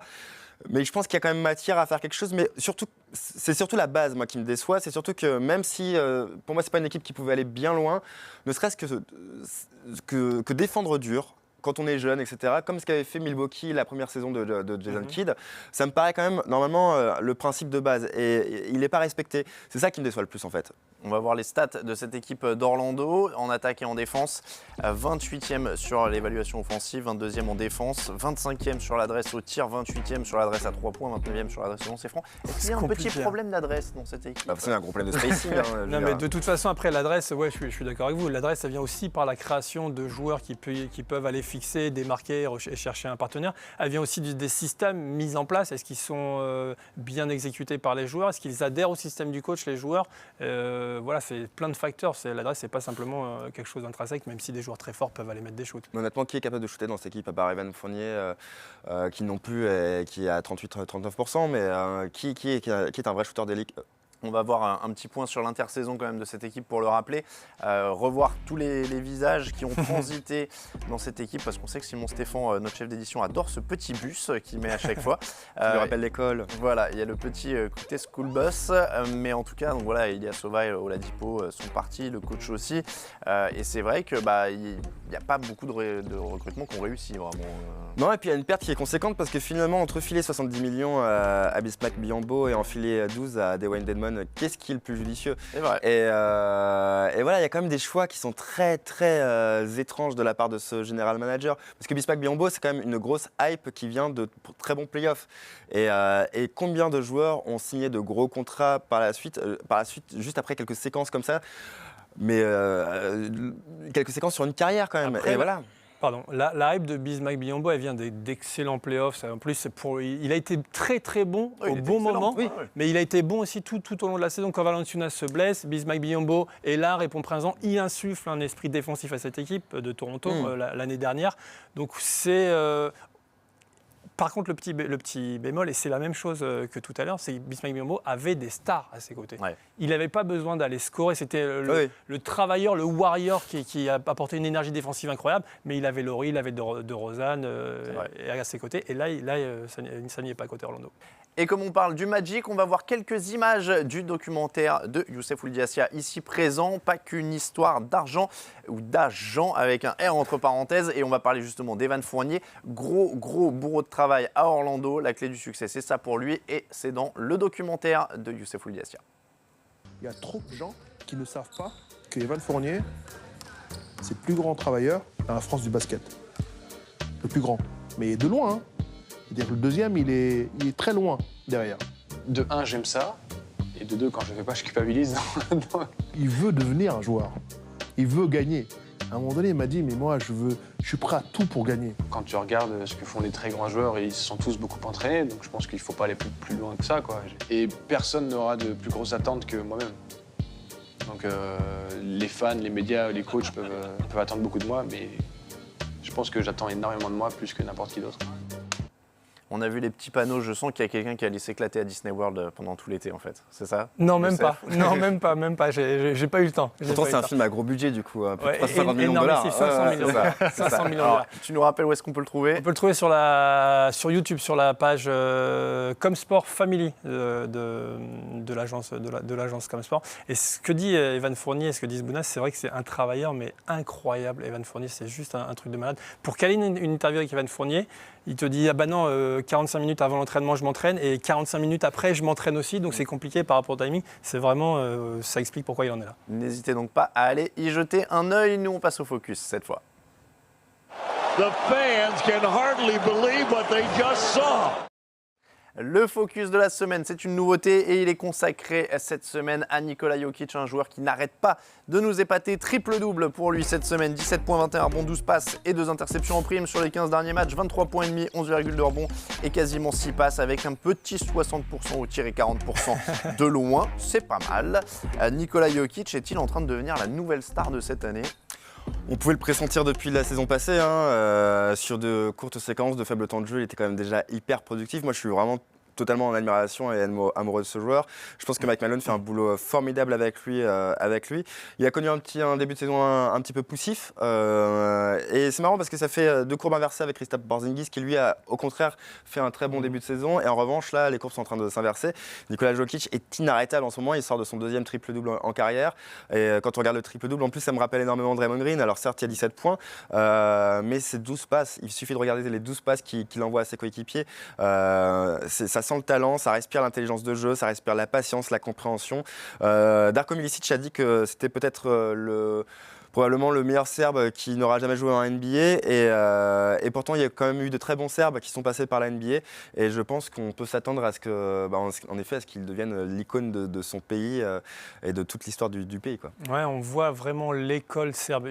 Mais je pense qu'il y a quand même matière à faire quelque chose. Mais surtout, c'est surtout la base, moi, qui me déçoit. C'est surtout que même si, pour moi, c'est pas une équipe qui pouvait aller bien loin, ne serait-ce que défendre dur, quand on est jeune, etc., comme ce qu'avait fait Milwaukee la première saison de Jason Kidd, ça me paraît quand même, normalement, le principe de base. Et il n'est pas respecté. C'est ça qui me déçoit le plus, en fait. On va voir les stats de cette équipe d'Orlando, en attaque et en défense. 28e sur l'évaluation offensive, 22e en défense, 25e sur l'adresse au tir, 28e sur l'adresse à 3 points, 29e sur l'adresse au lancer franc. Est-ce qu'il y a un petit problème d'adresse dans cette équipe? C'est un gros problème de spacing. Non, mais de toute façon, après l'adresse, je suis d'accord avec vous. L'adresse, ça vient aussi par la création de joueurs qui peuvent aller fixer, démarquer et chercher un partenaire. Elle vient aussi des systèmes mis en place. Est-ce qu'ils sont bien exécutés par les joueurs? Est-ce qu'ils adhèrent au système du coach, les joueurs? Voilà, c'est plein de facteurs. L'adresse, c'est pas simplement quelque chose d'intrinsèque, même si des joueurs très forts peuvent aller mettre des shoots. Mais honnêtement, qui est capable de shooter dans cette équipe à part Evan Fournier, qui non plus qui est à 38-39%, mais qui est un vrai shooter d'élite? On va voir un petit point sur l'intersaison quand même de cette équipe pour le rappeler. Revoir tous les visages qui ont transité dans cette équipe parce qu'on sait que Simon Stéphan, notre chef d'édition, adore ce petit bus qu'il met à chaque fois. Je me rappelle l'école. Voilà, il y a le petit côté school bus. Mais en tout cas, donc voilà, Ilia Sova et Oladipo sont partis, le coach aussi. Et c'est vrai que il n'y a pas beaucoup de recrutements qui ont réussi vraiment. Non, et puis il y a une perte qui est conséquente parce que finalement, entre filer 70 millions à Bismack Biyombo et en filer 12 à Dewayne Dedmon, qu'est-ce qui est le plus judicieux? C'est vrai. Et voilà, il y a quand même des choix qui sont très étranges de la part de ce general manager. Parce que Bismack Biyombo, c'est quand même une grosse hype qui vient de très bons playoffs. Et combien de joueurs ont signé de gros contrats par la suite, juste après quelques séquences comme ça, mais quelques séquences sur une carrière quand même. Après, et voilà. Pardon, la hype de Bismack Biyombo, elle vient d'excellents playoffs. En plus, il a été très bon au bon moment, mais il a été bon aussi tout au long de la saison. Quand Valanciunas se blesse, Bismack Biyombo est là, répond présent. Il insuffle un esprit défensif à cette équipe de Toronto l'année dernière. Donc c'est... Par contre, le petit bémol, et c'est la même chose que tout à l'heure, c'est que Bismack Biyombo avait des stars à ses côtés. Ouais. Il n'avait pas besoin d'aller scorer, c'était le travailleur, le warrior qui a apporté une énergie défensive incroyable, mais il avait Laurie, il avait de Rosanne à ses côtés, et là ça n'y est pas côté Orlando. Et comme on parle du Magic, on va voir quelques images du documentaire de Youssef Ouldiassia ici présent. Pas qu'une histoire d'argent ou d'agent avec un R entre parenthèses. Et on va parler justement d'Evan Fournier. Gros bourreau de travail à Orlando. La clé du succès, c'est ça pour lui. Et c'est dans le documentaire de Youssef Ouldiassia. Il y a trop de gens qui ne savent pas que Evan Fournier, c'est le plus grand travailleur dans la France du basket. Le plus grand. Mais de loin, hein. C'est-à-dire que le deuxième, il est très loin derrière. De un, j'aime ça. Et de deux, quand je ne fais pas, je culpabilise. Il veut devenir un joueur. Il veut gagner. À un moment donné, il m'a dit, mais moi, je suis prêt à tout pour gagner. Quand tu regardes ce que font les très grands joueurs, ils se sont tous beaucoup entraînés. Donc je pense qu'il ne faut pas aller plus loin que ça, quoi. Et personne n'aura de plus grosses attentes que moi-même. Donc les fans, les médias, les coachs peuvent attendre beaucoup de moi. Mais je pense que j'attends énormément de moi, plus que n'importe qui d'autre. On a vu les petits panneaux, je sens qu'il y a quelqu'un qui allait s'éclater à Disney World pendant tout l'été en fait, c'est ça? Non, même pas. Non, même pas. J'ai pas eu le temps. Pourtant, c'est un film à gros budget du coup, plus de 350 millions de dollars. 500 millions de dollars. 500 millions de dollars. Tu nous rappelles où est-ce qu'on peut le trouver? On peut le trouver sur YouTube, sur la page Comsport Family de l'agence Comsport. Et ce que dit Evan Fournier et ce que dit Zbounas, c'est vrai que c'est un travailleur mais incroyable. Evan Fournier, c'est juste un truc de malade. Pour caler une interview avec Evan Fournier, il te dit, ah bah non, 45 minutes avant l'entraînement, je m'entraîne, et 45 minutes après, je m'entraîne aussi, donc c'est compliqué par rapport au timing. C'est vraiment, ça explique pourquoi il en est là. N'hésitez donc pas à aller y jeter un œil. Nous, on passe au focus cette fois. The fans can hardly believe what they just saw. Le focus de la semaine, c'est une nouveauté et il est consacré cette semaine à Nikola Jokic, un joueur qui n'arrête pas de nous épater. Triple-double pour lui cette semaine, 17 points, 21 rebonds, 12 passes et 2 interceptions en prime sur les 15 derniers matchs, 23 points et demi, 11,2 rebonds et quasiment 6 passes avec un petit 60% au tir et 40% de loin. C'est pas mal. Nikola Jokic est-il en train de devenir la nouvelle star de cette année ? On pouvait le pressentir depuis la saison passée, sur de courtes séquences, de faibles temps de jeu, il était quand même déjà hyper productif. Moi, je suis vraiment totalement en admiration et amoureux de ce joueur. Je pense que Mike Malone fait un boulot formidable avec lui. Il a connu un début de saison un petit peu poussif. Et c'est marrant parce que ça fait deux courbes inversées avec Kristaps Porzingis qui lui a au contraire fait un très bon début de saison. Et en revanche, là, les courbes sont en train de s'inverser. Nikola Jokic est inarrêtable en ce moment. Il sort de son deuxième triple-double en carrière. Et quand on regarde le triple-double, en plus, ça me rappelle énormément Draymond Green. Alors certes, il y a 17 points, mais c'est 12 passes. Il suffit de regarder les 12 passes qu'il envoie à ses coéquipiers. Ça sent le talent, ça respire l'intelligence de jeu, ça respire la patience, la compréhension. Darko Milicic a dit que c'était peut-être probablement le meilleur Serbe qui n'aura jamais joué en NBA et pourtant il y a quand même eu de très bons Serbes qui sont passés par la NBA et je pense qu'on peut s'attendre à ce que, en effet, à ce qu'il devienne l'icône de son pays et de toute l'histoire du pays, quoi. Ouais, on voit vraiment l'école serbe.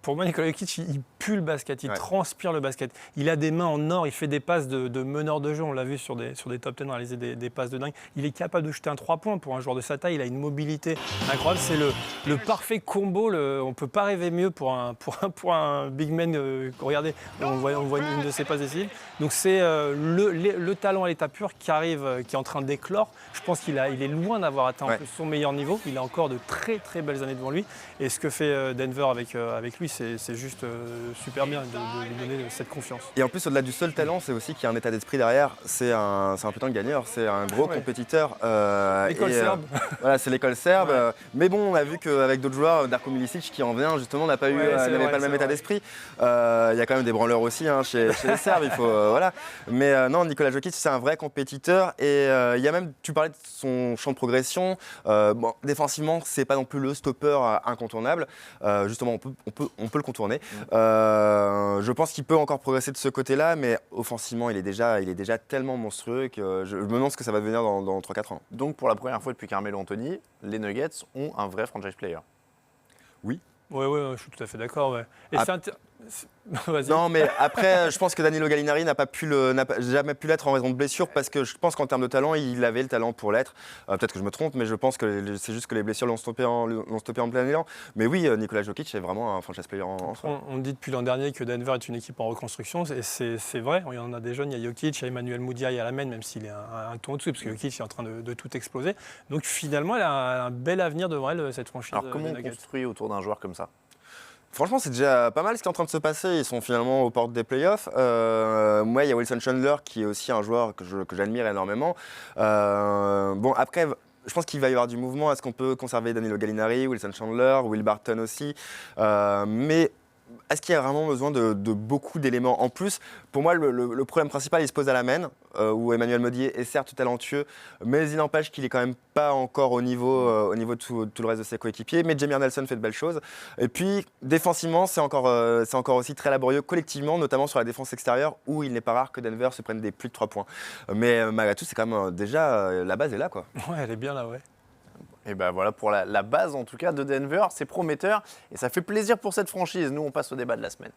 Pour moi, Nikola Jokic, il pue le basket, il transpire le basket. Il a des mains en or, il fait des passes de meneur de jeu. On l'a vu sur des top 10 réaliser des passes de dingue. Il est capable de jeter un 3 points pour un joueur de sa taille. Il a une mobilité incroyable. C'est le parfait combo. on ne peut pas rêver mieux pour un big man. Regardez, on voit une de ses passes décisives. Donc c'est le talent à l'état pur qui arrive, qui est en train d'éclore. Je pense qu'il est loin d'avoir atteint un peu son meilleur niveau. Il a encore de très très belles années devant lui. Et ce que fait Denver avec lui, c'est juste super bien de lui donner cette confiance. Et en plus, au-delà du seul talent, c'est aussi qu'il y a un état d'esprit derrière. C'est un putain de gagneur, c'est un gros compétiteur. L'école serbe. Voilà, c'est l'école serbe. Mais bon, on a vu qu'avec d'autres joueurs, Darko Milicic qui en vient, justement, n'avait pas le même état d'esprit. Il y a quand même des branleurs aussi chez les Serbes, il faut. Voilà. Mais non, Nikola Jokic, c'est un vrai compétiteur. Et il y a même, tu parlais de son champ de progression. Bon, défensivement, c'est pas non plus le stopper incontournable. Justement, on peut le contourner. Je pense qu'il peut encore progresser de ce côté-là, mais offensivement, il est déjà tellement monstrueux que je me demande ce que ça va devenir dans 3-4 ans. Donc pour la première fois depuis Carmelo Anthony, les Nuggets ont un vrai franchise player. Oui, je suis tout à fait d'accord. Ouais. Et Vas-y. Non, mais après, je pense que Danilo Gallinari n'a jamais pu l'être en raison de blessures, parce que je pense qu'en termes de talent, il avait le talent pour l'être. Peut-être que je me trompe, mais je pense que c'est juste que les blessures l'ont stoppé en plein élan. Mais oui, Nikola Jokic est vraiment un franchise player en soi. On dit depuis l'an dernier que Denver est une équipe en reconstruction, et c'est vrai. Il y en a des jeunes, il y a Jokic, il y a Emmanuel Mudiay, il y a Lamine, même s'il est un ton au-dessus, parce que Jokic est en train de tout exploser. Donc finalement, elle a un bel avenir devant elle, cette franchise. Alors comment on construit autour d'un joueur comme ça ? Franchement, c'est déjà pas mal ce qui est en train de se passer. Ils sont finalement aux portes des playoffs. Moi, il y a Wilson Chandler qui est aussi un joueur que j'admire énormément. Bon, après, je pense qu'il va y avoir du mouvement. Est-ce qu'on peut conserver Danilo Gallinari, Wilson Chandler, Will Barton aussi mais est-ce qu'il y a vraiment besoin de beaucoup d'éléments en plus ? Pour moi, le problème principal, il se pose à la main, où Emmanuel Mudiay est certes talentueux, mais il n'empêche qu'il est quand même pas encore au niveau de tout le reste de ses coéquipiers. Mais Jameer Nelson fait de belles choses. Et puis, défensivement, c'est encore aussi très laborieux collectivement, notamment sur la défense extérieure, où il n'est pas rare que Denver se prenne des plus de 3 points. Mais malgré tout, c'est quand même déjà, la base est là, quoi. Ouais, elle est bien là, ouais. Et ben voilà pour la base en tout cas de Denver, c'est prometteur et ça fait plaisir pour cette franchise. Nous on passe au débat de la semaine.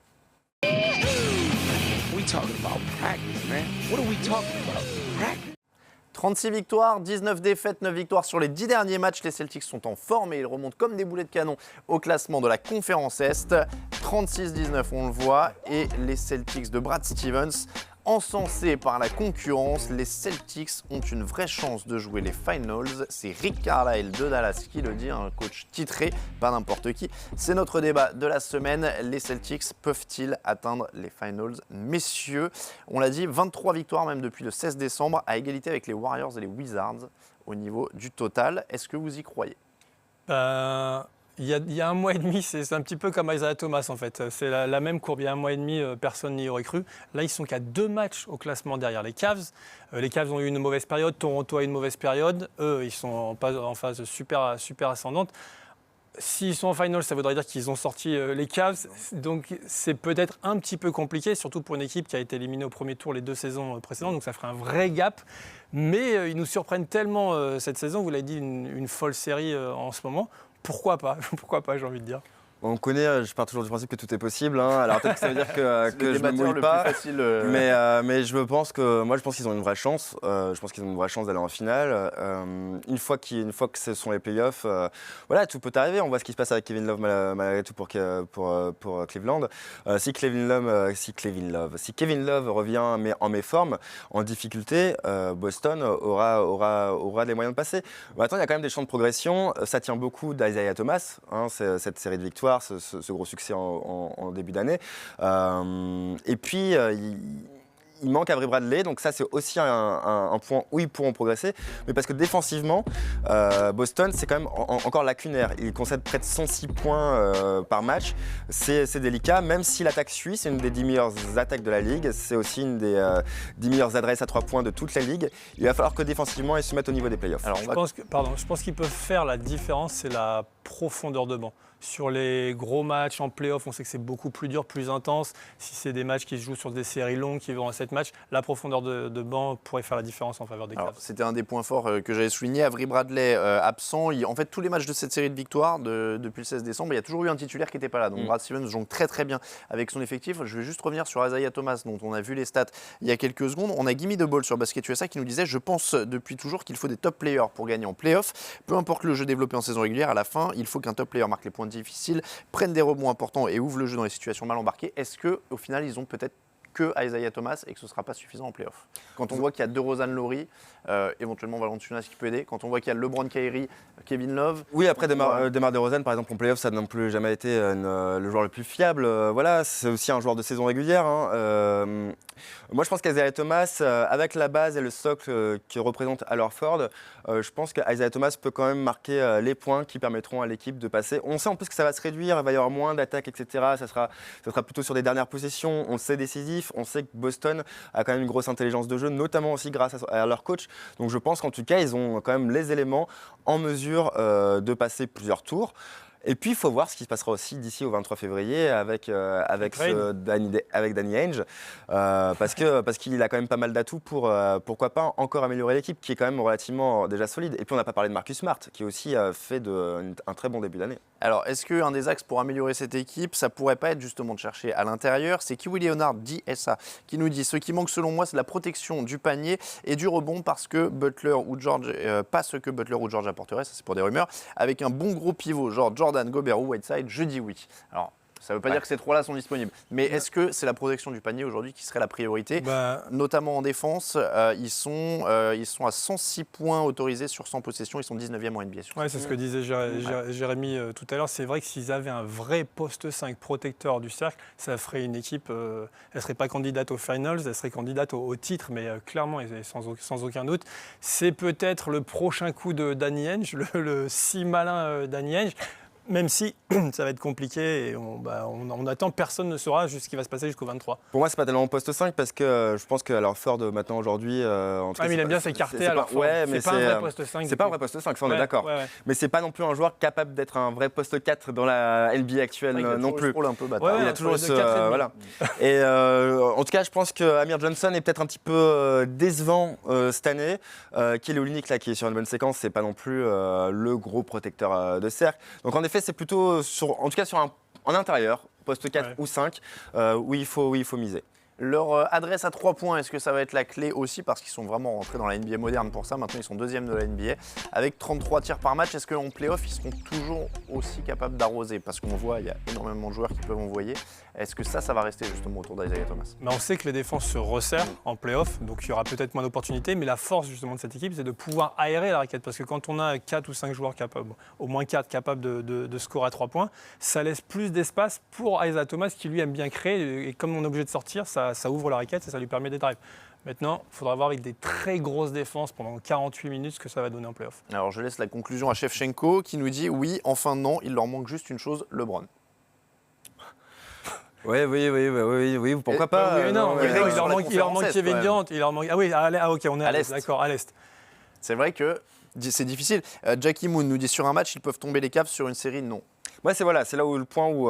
36 victoires, 19 défaites, 9 victoires sur les 10 derniers matchs. Les Celtics sont en forme et ils remontent comme des boulets de canon au classement de la conférence Est. 36-19 on le voit et les Celtics de Brad Stevens. Encensés par la concurrence, les Celtics ont une vraie chance de jouer les Finals. C'est Rick Carlisle de Dallas qui le dit, un coach titré, pas n'importe qui. C'est notre débat de la semaine. Les Celtics peuvent-ils atteindre les Finals ? Messieurs, on l'a dit, 23 victoires même depuis le 16 décembre, à égalité avec les Warriors et les Wizards au niveau du total. Est-ce que vous y croyez ? Il y a un mois et demi, c'est un petit peu comme Isaiah Thomas en fait. C'est la même courbe. Il y a un mois et demi, personne n'y aurait cru. Là, ils sont qu'à 2 matchs au classement derrière les Cavs. Les Cavs ont eu une mauvaise période. Toronto a eu une mauvaise période. Eux, ils sont en phase super ascendante. S'ils sont en finale, ça voudrait dire qu'ils ont sorti les Cavs. Donc c'est peut-être un petit peu compliqué, surtout pour une équipe qui a été éliminée au premier tour les 2 saisons précédentes. Donc ça ferait un vrai gap. Mais ils nous surprennent tellement cette saison. Vous l'avez dit, une folle série en ce moment. Pourquoi pas, j'ai envie de dire. On connaît, je pars toujours du principe que tout est possible. Alors peut-être que ça veut dire que je ne me mouille pas. Mais je pense qu'ils ont une vraie chance. Je pense qu'ils ont une vraie chance d'aller en finale. Une fois que ce sont les playoffs, voilà, tout peut arriver. On voit ce qui se passe avec Kevin Love malgré tout pour Cleveland. Si Kevin Love revient mais en méforme, en difficulté, Boston aura les moyens de passer. Maintenant, il y a quand même des champs de progression. Ça tient beaucoup d'Isaiah Thomas, cette série de victoires. Ce gros succès en début d'année. Et puis, il manque Avery Bradley, donc ça c'est aussi un point où ils pourront progresser. Mais parce que défensivement, Boston c'est quand même encore lacunaire. Ils concèdent près de 106 points par match. C'est délicat, même si l'attaque suit, c'est une des 10 meilleures attaques de la Ligue. C'est aussi une des 10 meilleures adresses à 3 points de toute la Ligue. Il va falloir que défensivement, ils se mettent au niveau des playoffs. Alors, je pense qu'ils peuvent faire la différence, c'est la profondeur de banc. Sur les gros matchs en play-off, on sait que c'est beaucoup plus dur, plus intense. Si c'est des matchs qui se jouent sur des séries longues, qui vont à 7 matchs, la profondeur de banc pourrait faire la différence en faveur des Cavs. C'était un des points forts que j'avais souligné. Avery Bradley absent. En fait, tous les matchs de cette série de victoires depuis le 16 décembre, il y a toujours eu un titulaire qui n'était pas là. Donc Brad Stevens jongle très très bien avec son effectif. Je vais juste revenir sur Isaiah Thomas, dont on a vu les stats il y a quelques secondes. On a Gimme de Ball sur Basket USA qui nous disait « Je pense depuis toujours qu'il faut des top players pour gagner en play-off. Peu importe le jeu développé en saison régulière, à la fin, il faut qu'un top player marque les points difficiles, prennent des rebonds importants et ouvrent le jeu dans les situations mal embarquées. Est-ce qu'au final, ils ont peut-être que Isaiah Thomas et que ce ne sera pas suffisant en play-off? Quand on voit qu'il y a DeRozan, Laurie, éventuellement Valanciunas qui peut aider, quand on voit qu'il y a LeBron, Kyrie, Kevin Love. Oui, après DeMar DeRozan, par exemple, en play-off, ça n'a non plus jamais été le joueur le plus fiable. Voilà, c'est aussi un joueur de saison régulière. Moi, je pense qu'Isaiah Thomas, avec la base et le socle que représente Al Horford, je pense qu'Isaiah Thomas peut quand même marquer les points qui permettront à l'équipe de passer. On sait en plus que ça va se réduire, il va y avoir moins d'attaques, etc. Ça sera plutôt sur des dernières possessions. On le sait décisif. On sait que Boston a quand même une grosse intelligence de jeu, notamment aussi grâce à leur coach. Donc je pense qu'en tout cas, ils ont quand même les éléments en mesure de passer plusieurs tours. Et puis, il faut voir ce qui se passera aussi d'ici au 23 février avec Danny Ainge, parce qu'il a quand même pas mal d'atouts pour, pourquoi pas, encore améliorer l'équipe, qui est quand même relativement déjà solide. Et puis, on n'a pas parlé de Marcus Smart, qui aussi fait un très bon début d'année. Alors, est-ce qu'un des axes pour améliorer cette équipe, ça pourrait pas être justement de chercher à l'intérieur? C'est Kiwi Leonard, DSA, qui nous dit « Ce qui manque selon moi, c'est la protection du panier et du rebond parce que Butler ou George, pas ce que Butler ou George apporteraient, ça c'est pour des rumeurs, avec un bon gros pivot, genre Jordan, Gobert ou Whiteside, je dis oui. » Alors, ça ne veut pas dire que ces trois-là sont disponibles. Mais est-ce que c'est la protection du panier aujourd'hui qui serait la priorité? Notamment en défense, ils sont à 106 points autorisés sur 100 possessions. Ils sont 19e en NBA. Ouais, c'est ce que disait Jérémy tout à l'heure. C'est vrai que s'ils avaient un vrai poste 5 protecteur du cercle, ça ferait une équipe. Elle ne serait pas candidate aux finals, elle serait candidate au titre, mais clairement, et sans aucun doute. C'est peut-être le prochain coup de Danny Ainge, le si malin Danny Ainge. Même si ça va être compliqué et on attend, personne ne saura ce qui va se passer jusqu'au 23. Pour moi, c'est pas tellement poste 5 parce que je pense qu'à Ford maintenant aujourd'hui. Mais il aime bien s'écarter à Ford. Ouais, c'est pas un vrai poste 5. C'est pas un vrai poste 5, ça on est d'accord. Ouais. Mais c'est pas non plus un joueur capable d'être un vrai poste 4 dans la NBA actuelle non plus. Un peu bâtard. Il a toujours voilà. Et en tout cas, je pense que Amir Johnson est peut-être un petit peu décevant cette année. Kelly Olynyk là qui est sur une bonne séquence, c'est pas non plus le gros protecteur de cercle. Donc en effet, c'est plutôt en intérieur, poste 4 ou 5, où il faut miser. Leur adresse à 3 points, est-ce que ça va être la clé aussi? Parce qu'ils sont vraiment rentrés dans la NBA moderne pour ça. Maintenant, ils sont deuxième de la NBA avec 33 tirs par match. Est-ce qu'en play-off, ils seront toujours aussi capables d'arroser? Parce qu'on voit, il y a énormément de joueurs qui peuvent envoyer. Est-ce que ça va rester justement autour d'Isaiah Thomas? Mais on sait que les défenses se resserrent en play-off, donc il y aura peut-être moins d'opportunités. Mais la force justement de cette équipe, c'est de pouvoir aérer la raquette. Parce que quand on a 4 ou 5 joueurs capables, au moins 4 capables de scorer à 3 points, ça laisse plus d'espace pour Isaiah Thomas qui lui aime bien créer. Et comme on est obligé de sortir, ça ouvre la raquette et ça lui permet des drives. Maintenant, il faudra voir avec des très grosses défenses pendant 48 minutes ce que ça va donner en play-off. Alors je laisse la conclusion à Shevchenko qui nous dit oui, enfin non, il leur manque juste une chose, LeBron. Oui, pourquoi pas? Il leur manque Kevin Durant. Ok, on est à l'est. D'accord, à l'est. C'est vrai que c'est difficile. Jackie Moon nous dit sur un match, ils peuvent tomber les Cavs, sur une série, non. Ouais, c'est là où le point où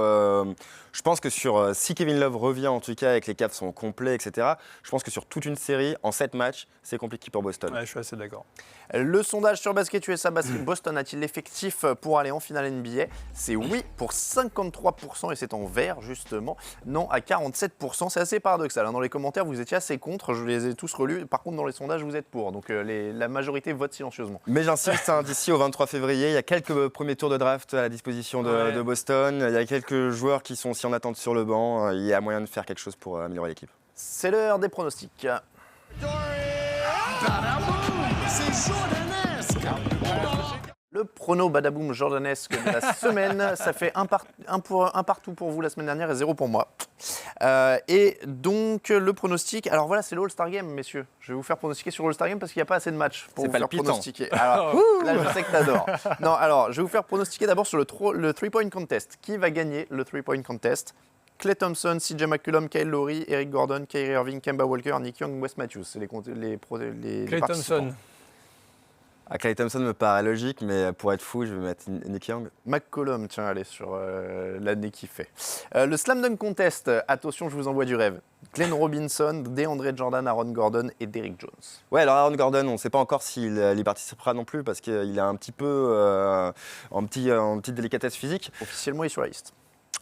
je pense que si Kevin Love revient en tout cas et que les Cavs sont complets, etc., je pense que sur toute une série, en 7 matchs, c'est compliqué pour Boston. Ouais, je suis assez d'accord. Le sondage sur Basket USA, Boston a-t-il l'effectif pour aller en finale NBA? C'est oui pour 53% et c'est en vert justement. Non à 47%. C'est assez paradoxal. Dans les commentaires, vous étiez assez contre. Je les ai tous relus. Par contre, dans les sondages, vous êtes pour. Donc la majorité vote silencieusement. Mais j'insiste, d'ici au 23 février, il y a quelques premiers tours de draft à la disposition de Boston. Il y a quelques joueurs qui sont aussi en attente sur le banc. Il y a moyen de faire quelque chose pour améliorer l'équipe. C'est l'heure des pronostics. Le prono badaboum jordanesque de la semaine, ça fait un partout pour vous la semaine dernière et 0 pour moi. Et donc le pronostic, alors voilà, c'est l'All-Star Game, messieurs. Je vais vous faire pronostiquer sur l'All-Star Game parce qu'il n'y a pas assez de matchs pour vous faire pronostiquer. Alors, là, je sais que t'adores. Non, alors, je vais vous faire pronostiquer d'abord sur le 3-point contest. Qui va gagner le 3-point contest? Klay Thompson, CJ McCollum, Kyle Lowry, Eric Gordon, Kyrie Irving, Kemba Walker, Nick Young, Wes Matthews. C'est les Klay Thompson. Klay Thompson me paraît logique, mais pour être fou, je vais mettre Nick Young. McCollum, tiens, allez, sur l'année qu'il fait. Le Slam Dunk Contest, attention, je vous envoie du rêve. Glenn Robinson, DeAndre Jordan, Aaron Gordon et Derrick Jones. Ouais, alors Aaron Gordon, on ne sait pas encore s'il y participera non plus parce qu'il est un petit peu en petite délicatesse physique. Officiellement, il est sur la liste.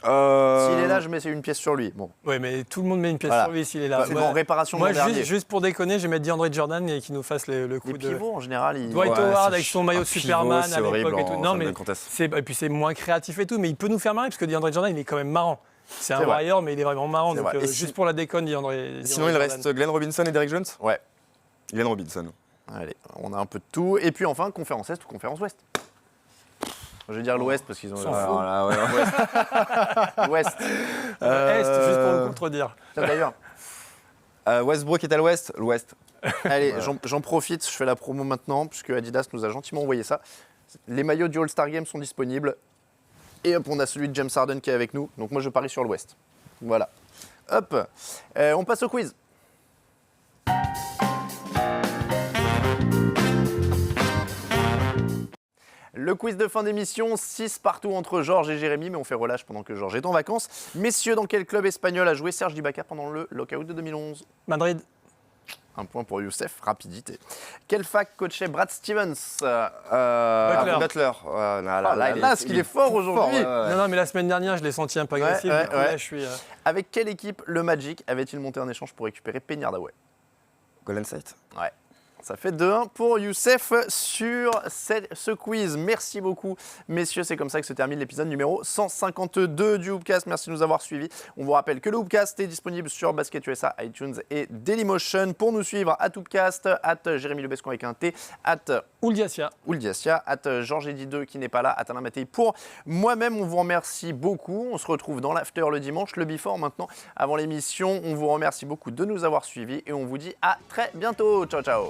S'il est là, je mets une pièce sur lui. Bon, Oui, mais tout le monde met une pièce Voilà. sur lui s'il est là. c'est en réparation de Moi, l'an dernier. juste pour déconner, je vais mettre DeAndre Jordan et qu'il nous fasse le coup Les de. pivots, en général, ils... Dwight Ouais, Howard c'est avec son maillot un de pivot, Superman c'est à l'époque horrible et tout. en Non, salle mais de contest. et puis c'est moins créatif et tout, mais il peut nous faire marrer parce que DeAndre Jordan, il est quand même marrant. C'est un vrai. warrior, mais il est vraiment marrant. C'est Donc vrai. Et juste pour la déconne, DeAndre Sinon, il Jordan. reste Glenn Robinson et Derrick Jones. Ouais. Glenn Robinson. Allez, on a un peu de tout. Et puis enfin, conférence Est ou conférence Ouest. Je vais dire l'Ouest parce qu'ils ont... S'en fout. Alors là, ouais. L'Ouest. Est, juste pour le contredire. Tiens, d'ailleurs, Westbrook est à l'ouest. L'ouest. allez, j'en profite, je fais la promo maintenant, puisque Adidas nous a gentiment envoyé ça. Les maillots du All-Star Game sont disponibles. Et hop, on a celui de James Harden qui est avec nous. Donc moi, je parie sur l'Ouest. Voilà. Hop, on passe au quiz. Le quiz de fin d'émission, 6 partout entre Georges et Jérémy, mais on fait relâche pendant que Georges est en vacances. Messieurs, dans quel club espagnol a joué Serge Ibaka pendant le lockout de 2011 ? Madrid. Un point pour Youssef, rapidité. Quelle fac coachait Brad Stevens Butler. Est-ce qu'il est fort aujourd'hui. Non, mais la semaine dernière, je l'ai senti un peu agressif. ouais, du coup, ouais. là, je suis. Avec quelle équipe le Magic avait-il monté un échange pour récupérer Penny Hardaway ? Golden State. Ouais. Ça fait 2-1 pour Youssef sur ce quiz. Merci beaucoup, messieurs. C'est comme ça que se termine l'épisode numéro 152 du Hoopcast. Merci de nous avoir suivis. On vous rappelle que le Hoopcast est disponible sur Basket USA, iTunes et Dailymotion. Pour nous suivre, @Hoopcast, @Jérémy Lebescon avec un T, Ouldiasia. @Ouldiasia, @Georges Eddy 2 qui n'est pas là, @Alain Mattei pour moi-même. On vous remercie beaucoup. On se retrouve dans l'after le dimanche, le before maintenant, avant l'émission. On vous remercie beaucoup de nous avoir suivis et on vous dit à très bientôt. Ciao, ciao.